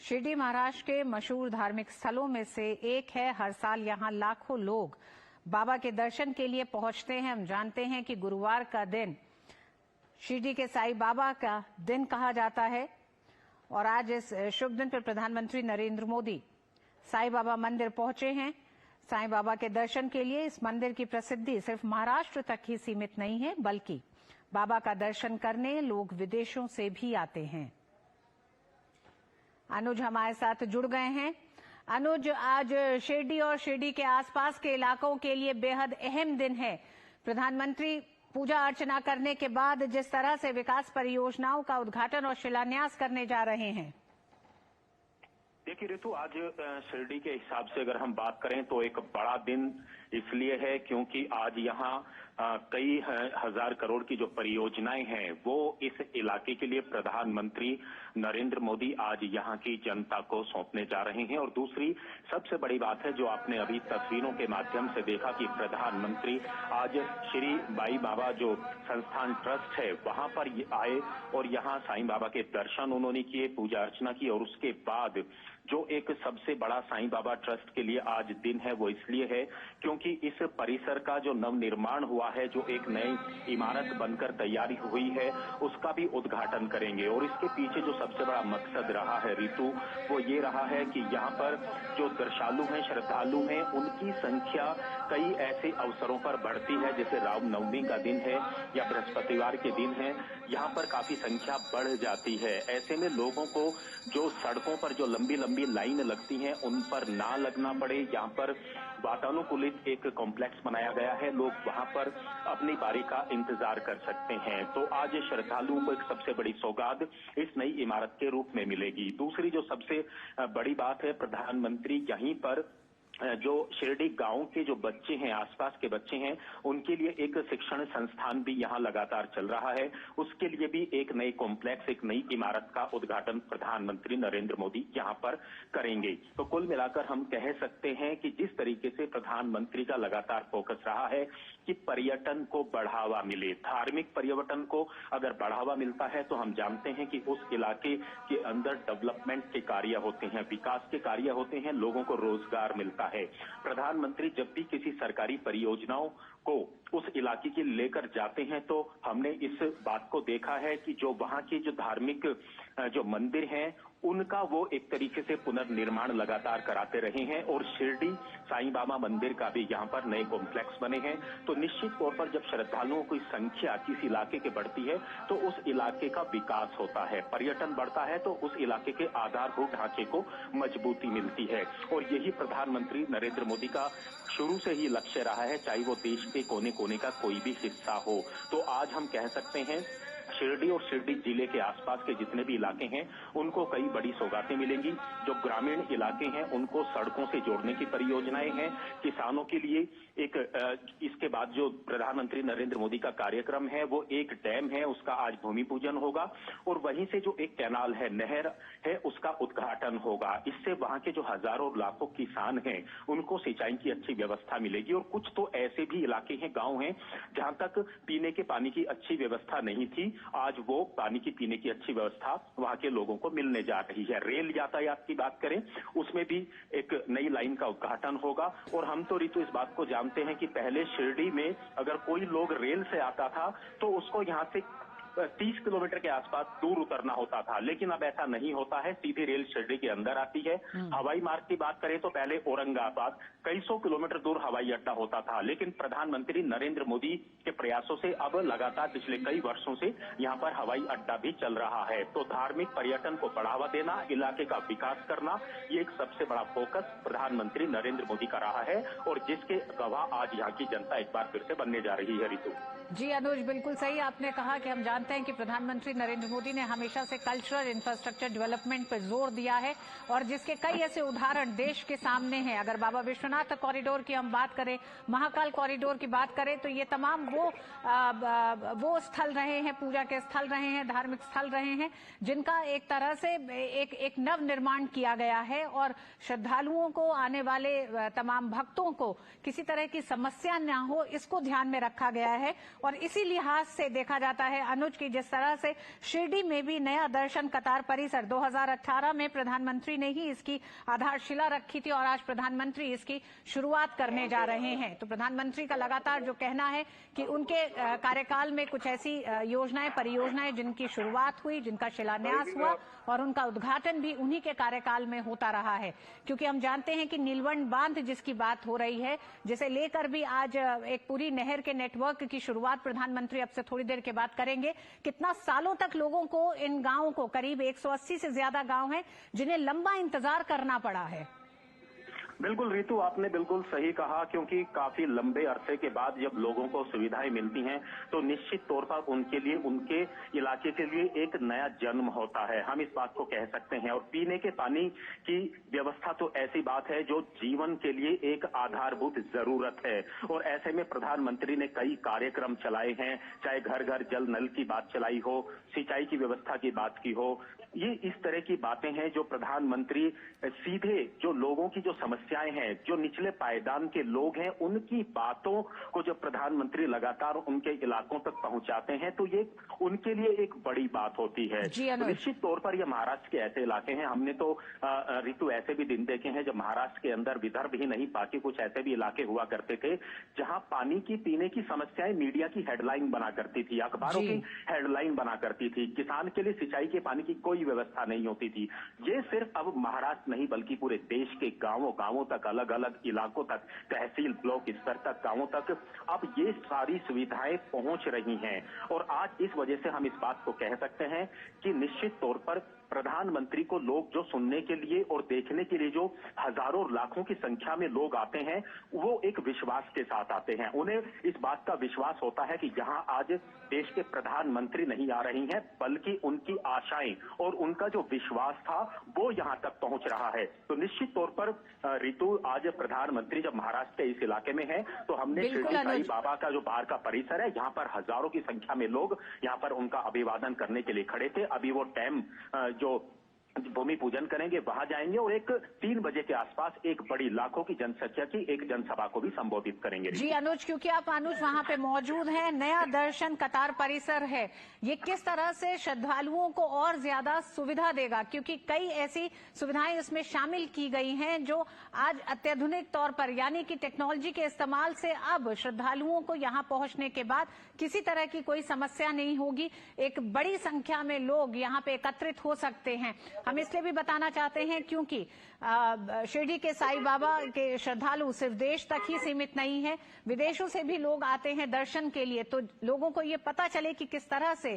शिरडी महाराष्ट्र के मशहूर धार्मिक स्थलों में से एक है। हर साल यहाँ लाखों लोग बाबा के दर्शन के लिए पहुंचते हैं। हम जानते हैं कि गुरुवार का दिन शिरडी के साईं बाबा का दिन कहा जाता है और आज इस शुभ दिन पर प्रधानमंत्री नरेंद्र मोदी साईं बाबा मंदिर पहुंचे हैं। साईं बाबा के दर्शन के लिए इस मंदिर की प्रसिद्धि सिर्फ महाराष्ट्र तक ही सीमित नहीं है, बल्कि बाबा का दर्शन करने लोग विदेशों से भी आते हैं। अनुज हमारे साथ जुड़ गए हैं। अनुज, आज शिरडी और शिरडी के आसपास के इलाकों के लिए बेहद अहम दिन है। प्रधानमंत्री पूजा अर्चना करने के बाद जिस तरह से विकास परियोजनाओं का उद्घाटन और शिलान्यास करने जा रहे हैं। देखिए ऋतु, आज शिरडी के हिसाब से अगर हम बात करें तो एक बड़ा दिन इसलिए है क्योंकि आज यहाँ कई हजार करोड़ की जो परियोजनाएं हैं वो इस इलाके के लिए प्रधानमंत्री नरेंद्र मोदी आज यहाँ की जनता को सौंपने जा रहे हैं। और दूसरी सबसे बड़ी बात है जो आपने अभी तस्वीरों के माध्यम से देखा कि प्रधानमंत्री आज श्री बाई बाबा जो संस्थान ट्रस्ट है वहां पर आए और यहाँ साईं बाबा के दर्शन उन्होंने किए, पूजा अर्चना की। और उसके बाद जो एक सबसे बड़ा साईं बाबा ट्रस्ट के लिए आज दिन है वो इसलिए है क्योंकि इस परिसर का जो नवनिर्माण हुआ है, जो एक नई इमारत बनकर तैयारी हुई है, उसका भी उद्घाटन करेंगे। और इसके पीछे जो सबसे बड़ा मकसद रहा है ऋतु, वो ये रहा है कि यहाँ पर जो दर्शनालु हैं, श्रद्धालु हैं, उनकी संख्या कई ऐसे अवसरों पर बढ़ती है, जैसे रामनवमी का दिन है या बृहस्पतिवार के दिन है, यहाँ पर काफी संख्या बढ़ जाती है। ऐसे में लोगों को जो सड़कों पर जो लंबी लंबी लाइन लगती हैं उन पर ना लगना पड़े। यहाँ पर वातानुकूलित एक कॉम्प्लेक्स बनाया गया है, लोग वहां पर अपनी बारी का इंतजार कर सकते हैं। तो आज श्रद्धालुओं को एक सबसे बड़ी सौगात इस नई इमारत के रूप में मिलेगी। दूसरी जो सबसे बड़ी बात है, प्रधानमंत्री यहीं पर जो शिरडी गांव के जो बच्चे हैं, आसपास के बच्चे हैं, उनके लिए एक शिक्षण संस्थान भी यहां लगातार चल रहा है। उसके लिए भी एक नए कॉम्प्लेक्स, एक नई इमारत का उद्घाटन प्रधानमंत्री नरेंद्र मोदी यहां पर करेंगे। तो कुल मिलाकर हम कह सकते हैं कि जिस तरीके से प्रधानमंत्री का लगातार फोकस रहा है कि पर्यटन को बढ़ावा मिले, धार्मिक पर्यटन को अगर बढ़ावा मिलता है तो हम जानते हैं कि उस इलाके के अंदर डेवलपमेंट के कार्य होते हैं, विकास के कार्य होते हैं, लोगों को रोजगार मिलता है। प्रधानमंत्री जब भी किसी सरकारी परियोजनाओं को उस इलाके के लेकर जाते हैं तो हमने इस बात को देखा है कि जो वहां के जो धार्मिक जो मंदिर हैं उनका वो एक तरीके से पुनर्निर्माण लगातार कराते रहे हैं। और शिरडी साईं बाबा मंदिर का भी यहाँ पर नए कॉम्प्लेक्स बने हैं। तो निश्चित तौर पर जब श्रद्धालुओं की संख्या किसी इलाके के बढ़ती है तो उस इलाके का विकास होता है, पर्यटन बढ़ता है, तो उस इलाके के आधारभूत ढांचे को मजबूती मिलती है। और यही प्रधानमंत्री नरेंद्र मोदी का शुरू से ही लक्ष्य रहा है, चाहे वो देश के कोने कोने का कोई भी हिस्सा हो। तो आज हम कह सकते हैं शिरडी और शिरडी जिले के आसपास के जितने भी इलाके हैं उनको कई बड़ी सौगातें मिलेंगी। जो ग्रामीण इलाके हैं उनको सड़कों से जोड़ने की परियोजनाएं हैं, किसानों के लिए एक इसके बाद जो प्रधानमंत्री नरेंद्र मोदी का कार्यक्रम है वो एक डैम है, उसका आज भूमि पूजन होगा। और वहीं से जो एक कैनाल है, नहर है, उसका उद्घाटन होगा। इससे वहां के जो हजारों लाखों किसान हैं उनको सिंचाई की अच्छी व्यवस्था मिलेगी। और कुछ तो ऐसे भी इलाके हैं, गांव हैं, जहां तक पीने के पानी की अच्छी व्यवस्था नहीं थी, आज वो पानी की पीने की अच्छी व्यवस्था वहां के लोगों को मिलने जा रही है। रेल यातायात की बात करें उसमें भी एक नई लाइन का उद्घाटन होगा। और हम तो ऋतु इस बात को जानते हैं कि पहले शिरडी में अगर कोई लोग रेल से आता था तो उसको यहाँ से 30 किलोमीटर के आसपास दूर उतरना होता था, लेकिन अब ऐसा नहीं होता है, सीधी रेल शिरडी के अंदर आती है। हवाई मार्ग की बात करें तो पहले औरंगाबाद कई सौ किलोमीटर दूर हवाई अड्डा होता था, लेकिन प्रधानमंत्री नरेंद्र मोदी के प्रयासों से अब लगातार पिछले कई वर्षों से यहाँ पर हवाई अड्डा भी चल रहा है। तो धार्मिक पर्यटन को बढ़ावा देना, इलाके का विकास करना, ये एक सबसे बड़ा फोकस प्रधानमंत्री नरेंद्र मोदी का रहा है और जिसके गवाह आज यहाँ की जनता एक बार फिर से बनने जा रही है। ऋतु जी अनुज, बिल्कुल सही आपने कहा कि हम जानते हैं कि प्रधानमंत्री नरेंद्र मोदी ने हमेशा से कल्चरल इंफ्रास्ट्रक्चर डेवलपमेंट पर जोर दिया है और जिसके कई ऐसे उदाहरण देश के सामने हैं। अगर बाबा विश्वनाथ कॉरिडोर की हम बात करें, महाकाल कॉरिडोर की बात करें, तो ये तमाम वो स्थल रहे हैं, पूजा के स्थल रहे हैं, धार्मिक स्थल रहे हैं, जिनका एक तरह से एक नव निर्माण किया गया है और श्रद्धालुओं को, आने वाले तमाम भक्तों को किसी तरह की समस्या न हो, इसको ध्यान में रखा गया है। और इसी लिहाज से देखा जाता है अनुज की जिस तरह से शिरडी में भी नया दर्शन कतार परिसर 2018 में प्रधानमंत्री ने ही इसकी आधारशिला रखी थी और आज प्रधानमंत्री इसकी शुरुआत करने जा रहे हैं। तो प्रधानमंत्री का लगातार जो कहना है कि उनके कार्यकाल में कुछ ऐसी योजनाएं परियोजनाएं जिनकी शुरुआत हुई, जिनका शिलान्यास हुआ और उनका उद्घाटन भी उन्हीं के कार्यकाल में होता रहा है। क्योंकि हम जानते हैं कि नीलवंड बांध जिसकी बात हो रही है, जिसे लेकर भी आज एक पूरी नहर के नेटवर्क की शुरुआत प्रधानमंत्री अब से थोड़ी देर के बाद करेंगे। कितना सालों तक लोगों को, इन गांवों को, करीब 180 से ज्यादा गांव हैं जिन्हें लंबा इंतजार करना पड़ा है। बिल्कुल रितु, आपने बिल्कुल सही कहा, क्योंकि काफी लंबे अरसे के बाद जब लोगों को सुविधाएं मिलती हैं तो निश्चित तौर पर उनके लिए, उनके इलाके के लिए एक नया जन्म होता है, हम इस बात को कह सकते हैं। और पीने के पानी की व्यवस्था तो ऐसी बात है जो जीवन के लिए एक आधारभूत जरूरत है। और ऐसे में प्रधानमंत्री ने कई कार्यक्रम चलाए हैं, चाहे घर घर जल नल की बात चलाई हो, सिंचाई की व्यवस्था की बात की हो, ये इस तरह की बातें हैं जो प्रधानमंत्री सीधे जो लोगों की जो समस्याएं हैं, जो निचले पायदान के लोग हैं, उनकी बातों को जब प्रधानमंत्री लगातार उनके इलाकों तक पहुंचाते हैं तो ये उनके लिए एक बड़ी बात होती है। तो निश्चित तौर पर ये महाराष्ट्र के ऐसे इलाके हैं, हमने तो ऋतु ऐसे भी दिन देखे हैं जब महाराष्ट्र के अंदर, विदर्भ ही नहीं बाकी कुछ ऐसे भी इलाके हुआ करते थे जहां पानी की, पीने की समस्याएं मीडिया की हेडलाइन बना करती थी, अखबारों की हेडलाइन बना करती थी। किसान के लिए सिंचाई के पानी की कोई व्यवस्था नहीं होती थी। ये सिर्फ अब महाराष्ट्र नहीं बल्कि पूरे देश के गांवों तक, अलग अलग इलाकों तक, तहसील ब्लॉक स्तर तक, गांवों तक अब ये सारी सुविधाएं पहुंच रही हैं। और आज इस वजह से हम इस बात को कह सकते हैं कि निश्चित तौर पर प्रधानमंत्री को लोग जो सुनने के लिए और देखने के लिए जो हजारों लाखों की संख्या में लोग आते हैं, वो एक विश्वास के साथ आते हैं। उन्हें इस बात का विश्वास होता है कि यहां आज देश के प्रधानमंत्री नहीं आ रही हैं, बल्कि उनकी आशाएं और उनका जो विश्वास था वो यहां तक पहुंच रहा है। तो निश्चित तौर पर ऋतु, आज प्रधानमंत्री जब महाराष्ट्र के इस इलाके में है तो हमने शिरडी साई बाबा का जो बाहर का परिसर है, यहाँ पर हजारों की संख्या में लोग यहाँ पर उनका अभिवादन करने के लिए खड़े थे। अभी वो टाइम जो भूमि पूजन करेंगे वहां जाएंगे और एक 3 बजे के आसपास एक बड़ी लाखों की जनसंख्या की एक जनसभा को भी संबोधित करेंगे। जी अनुज, क्योंकि आप अनुज वहां पे मौजूद हैं, नया दर्शन कतार परिसर है, ये किस तरह से श्रद्धालुओं को और ज्यादा सुविधा देगा? क्योंकि कई ऐसी सुविधाएं इसमें शामिल की गई हैं जो आज अत्याधुनिक तौर पर, यानी कि टेक्नोलॉजी के इस्तेमाल से अब श्रद्धालुओं को यहाँ पहुंचने के बाद किसी तरह की कोई समस्या नहीं होगी। एक बड़ी संख्या में लोग यहाँ पे एकत्रित हो सकते हैं। हम इसलिए भी बताना चाहते हैं क्योंकि शिरडी के साई बाबा के श्रद्धालु सिर्फ देश तक ही सीमित नहीं है, विदेशों से भी लोग आते हैं दर्शन के लिए। तो लोगों को ये पता चले कि किस तरह से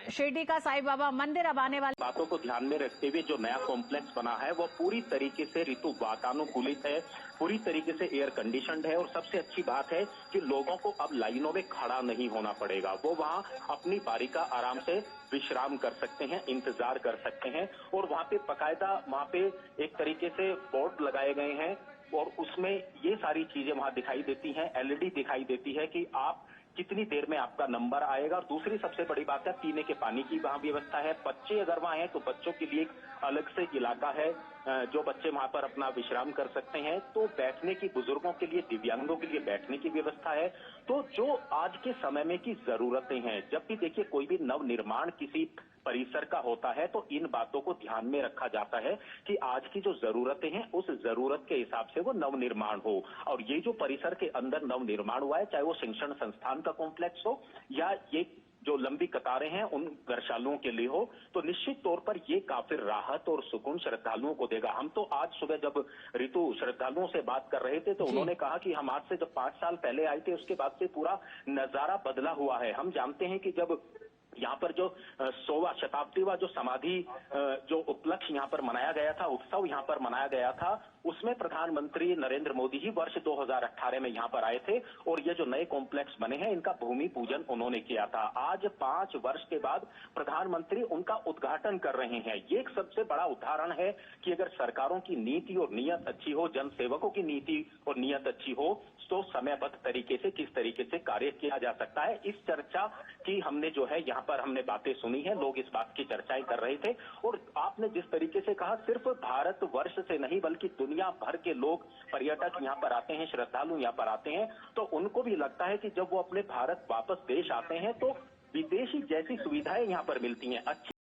शिरडी का साई बाबा मंदिर अब आने वाले बातों को ध्यान में रखते हुए जो नया कॉम्प्लेक्स बना है वो पूरी तरीके से ऋतु वातानुकूलित है, पूरी तरीके से एयर कंडीशनड है। और सबसे अच्छी बात है कि लोगों को अब लाइनों में खड़ा नहीं होना पड़ेगा, वो वहां अपनी बारी का आराम से विश्राम कर सकते हैं, इंतजार कर सकते हैं। और वहां पे बाकायदा वहां पे एक तरीके से बोर्ड लगाए गए हैं और उसमें ये सारी चीजें वहां दिखाई देती हैं, एलईडी दिखाई देती है कि आप कितनी देर में आपका नंबर आएगा। और दूसरी सबसे बड़ी बात है, पीने के पानी की वहां व्यवस्था है। बच्चे अगर वहां हैं तो बच्चों के लिए एक अलग से इलाका है जो बच्चे वहां पर अपना विश्राम कर सकते हैं। तो बैठने की, बुजुर्गों के लिए, दिव्यांगों के लिए बैठने की व्यवस्था है। तो जो आज के समय में की जरूरतें हैं, जब भी देखिए कोई भी नव निर्माण किसी परिसर का होता है तो इन बातों को ध्यान में रखा जाता है कि आज की जो जरूरतें हैं उस जरूरत के हिसाब से वो नव निर्माण हो। और ये जो परिसर के अंदर नव निर्माण हुआ है, चाहे वो शिक्षण संस्थान का कॉम्प्लेक्स हो या ये जो लंबी कतारें हैं उन गौशालाओं के लिए हो, तो निश्चित तौर पर ये काफी राहत और सुकून श्रद्धालुओं को देगा। हम तो आज सुबह जब ऋतु श्रद्धालुओं से बात कर रहे थे तो उन्होंने कहा कि हम आज से जब 5 साल पहले आए थे उसके बाद से पूरा नजारा बदला हुआ है। हम जानते हैं कि जब यहाँ पर जो 100वां शताब्दीवा जो समाधि जो उपलक्ष्य यहाँ पर मनाया गया था, उत्सव यहाँ पर मनाया गया था, उसमें प्रधानमंत्री नरेंद्र मोदी ही वर्ष 2018 में यहाँ पर आए थे और ये जो नए कॉम्प्लेक्स बने हैं इनका भूमि पूजन उन्होंने किया था। आज 5 वर्ष के बाद प्रधानमंत्री उनका उद्घाटन कर रहे हैं। ये एक सबसे बड़ा उदाहरण है कि अगर सरकारों की नीति और नीयत अच्छी हो, जनसेवकों की नीति और नीयत अच्छी हो, तो समयबद्ध तरीके से किस तरीके से कार्य किया जा सकता है। इस चर्चा की हमने जो है यहाँ पर हमने बातें सुनी है, लोग इस बात की चर्चाएं कर रहे थे। और आपने जिस तरीके से कहा, सिर्फ भारतवर्ष से नहीं बल्कि दुनिया भर के लोग, पर्यटक यहाँ पर आते हैं, श्रद्धालु यहाँ पर आते हैं, तो उनको भी लगता है कि जब वो अपने भारत वापस देश आते हैं तो विदेशी जैसी सुविधाएं यहाँ पर मिलती हैं। अच्छी